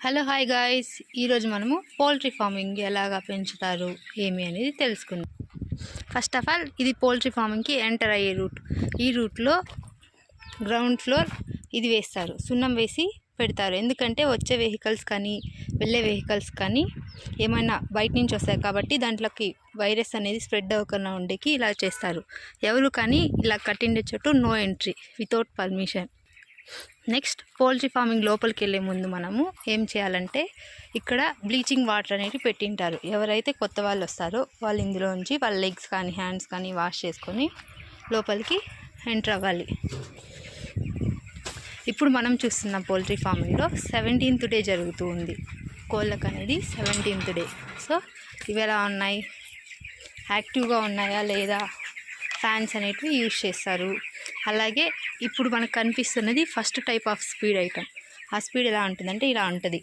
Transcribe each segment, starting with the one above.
Hello hi guys, ఈరోజు మనము poultry farming ఎలాగా పెంచుతారు ఏమి అనేది తెలుసుకుందాం. ఫస్ట్ ఆఫ్ ఆల్ ఇది పౌల్ట్రీ ఫార్మింగ్కి ఎంటర్ అయ్యే రూట్. ఈ రూట్లో గ్రౌండ్ ఫ్లోర్ ఇది వేస్తారు, సున్నం వేసి పెడతారు. ఎందుకంటే వచ్చే వెహికల్స్ కానీ వెళ్ళే వెహికల్స్ కానీ ఏమైనా బయట నుంచి వస్తాయి కాబట్టి దాంట్లోకి వైరస్ అనేది స్ప్రెడ్ అవ్వకుండా ఉండేకి ఇలా చేస్తారు. ఎవరు కానీ ఇలా కట్టిండే చోటు no entry without permission. Next poultry farming లోపలికి వెళ్ళే ముందు మనము ఏం చేయాలంటే ఇక్కడ బ్లీచింగ్ వాటర్ అనేవి పెట్టింటారు. ఎవరైతే కొత్త వాళ్ళు వస్తారో వాళ్ళు ఇందులోంచి వాళ్ళ లెగ్స్ కానీ హ్యాండ్స్ కానీ వాష్ చేసుకొని లోపలికి ఎంటర్ అవ్వాలి. ఇప్పుడు మనం చూస్తున్న పౌల్ట్రీ ఫార్మింగ్లో 17th డే జరుగుతూ ఉంది. కోళ్ళకు అనేది 17th డే. సో ఇవి ఎలా ఉన్నాయి, యాక్టివ్గా ఉన్నాయా లేదా, ఫ్యాన్స్ అనేటివి యూజ్ చేస్తారు. అలాగే ఇప్పుడు మనకు కనిపిస్తున్నది first type of speed item. ఆ స్పీడ్ ఎలా ఉంటుందంటే ఇలా ఉంటుంది.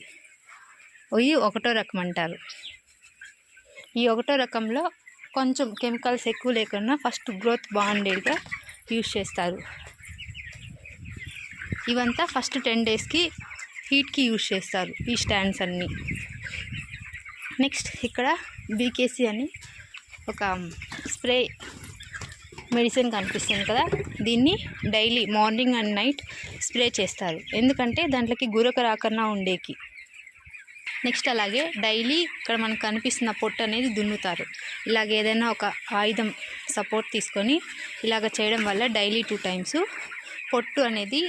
ఇవి 1వ రకం అంటారు. ఈ 1వ రకంలో కొంచెం కెమికల్స్ ఎక్కువ లేకుండా ఫస్ట్ గ్రోత్ బాగుండేదిగా యూజ్ చేస్తారు. ఇవంతా ఫస్ట్ 10 డేస్కి హీట్కి యూజ్ చేస్తారు ఈ స్టాండ్స్ అన్నీ. నెక్స్ట్ ఇక్కడ బీకేసీ అని ఒక స్ప్రే మెడిసిన్ కనిపిస్తుంది కదా, దీన్ని daily morning and night spray చేస్తారు. ఎందుకంటే దాంట్లోకి గురక రాకుండా ఉండేకి. నెక్స్ట్ అలాగే డైలీ ఇక్కడ మనకు కనిపిస్తున్న పొట్టు అనేది దున్నుతారు. ఇలాగ ఏదైనా ఒక ఆయుధం సపోర్ట్ తీసుకొని ఇలాగ చేయడం వల్ల డైలీ 2 times పొట్టు అనేది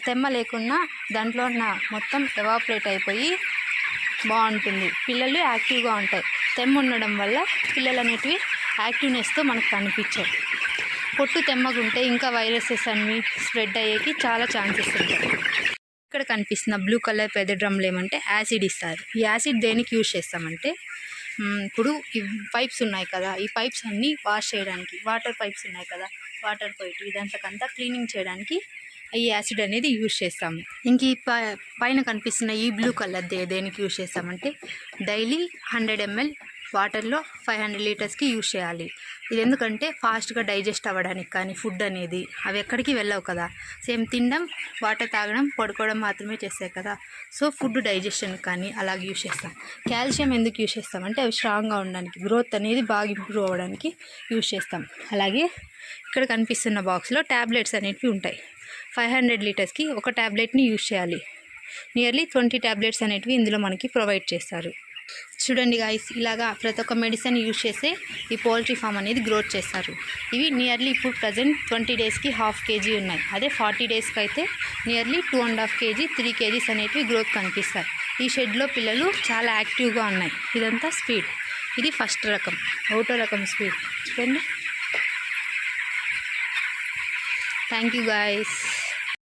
తెమ్మ లేకుండా దాంట్లో ఉన్న మొత్తం ఎవాపరేట్ అయిపోయి బాగుంటుంది. పిల్లలు యాక్టివ్గా ఉంటాయి. తెమ్మ ఉండడం వల్ల పిల్లలు అనేటివి యాక్టివ్నెస్తో మనకు కనిపించాయి. పొట్టు తెమ్మగుంటే ఇంకా వైరసెస్ అన్నీ స్ప్రెడ్ అయ్యేకి చాలా ఛాన్సెస్ ఉంటాయి. ఇక్కడ కనిపిస్తున్న బ్లూ కలర్ పెద్ద డ్రమ్లు ఏమంటే యాసిడ్ ఇస్తారు. ఈ యాసిడ్ దేనికి యూజ్ చేస్తామంటే ఇప్పుడు ఈ పైప్స్ ఉన్నాయి కదా, ఈ పైప్స్ అన్నీ వాష్ చేయడానికి, వాటర్ పైప్స్ ఉన్నాయి కదా, వాటర్ పైప్ ఇదంతకంతా క్లీనింగ్ చేయడానికి ఈ యాసిడ్ అనేది యూజ్ చేస్తాము. ఇంక ఈ పైన కనిపిస్తున్న ఈ బ్లూ కలర్ దేనికి యూజ్ చేస్తామంటే డైలీ 100 ml వాటర్లో 500 లీటర్స్కి యూజ్ చేయాలి. ఇది ఎందుకంటే ఫాస్ట్గా డైజెస్ట్ అవ్వడానికి కానీ ఫుడ్ అనేది అవి ఎక్కడికి వెళ్ళవు కదా, సేమ్ తినడం వాటర్ తాగడం పడుకోవడం మాత్రమే చేస్తాయి కదా. సో ఫుడ్ డైజెషన్ కానీ అలాగే యూజ్ చేస్తాం. కాల్షియం ఎందుకు యూజ్ చేస్తామంటే అవి స్ట్రాంగ్గా ఉండడానికి, గ్రోత్ అనేది బాగా ఇంప్రూవ్ అవ్వడానికి యూజ్ చేస్తాం. అలాగే ఇక్కడ కనిపిస్తున్న బాక్స్లో ట్యాబ్లెట్స్ అనేవి ఉంటాయి. 500 లీటర్స్కి ఒక ట్యాబ్లెట్ని యూజ్ చేయాలి. నియర్లీ 20 ట్యాబ్లెట్స్ అనేటివి ఇందులో మనకి ప్రొవైడ్ చేస్తారు. చూడండి గాయస్, ఇలాగా ప్రతి ఒక్క మెడిసిన్ యూజ్ చేసే ఈ పౌల్ట్రీ ఫామ్ అనేది గ్రోత్ చేస్తారు. ఇవి నియర్లీ ఇప్పుడు ప్రజెంట్ 20 డేస్కి 1/2 kg ఉన్నాయి. అదే 40 డేస్కి అయితే నియర్లీ 2.5 kg 3 kgs అనేటివి గ్రోత్ కనిపిస్తాయి. ఈ షెడ్లో పిల్లలు చాలా యాక్టివ్గా ఉన్నాయి. ఇదంతా స్పీడ్. ఇది ఫస్ట్ రకం, 1వ రకం స్పీడ్. చూడండి. Thank you guys.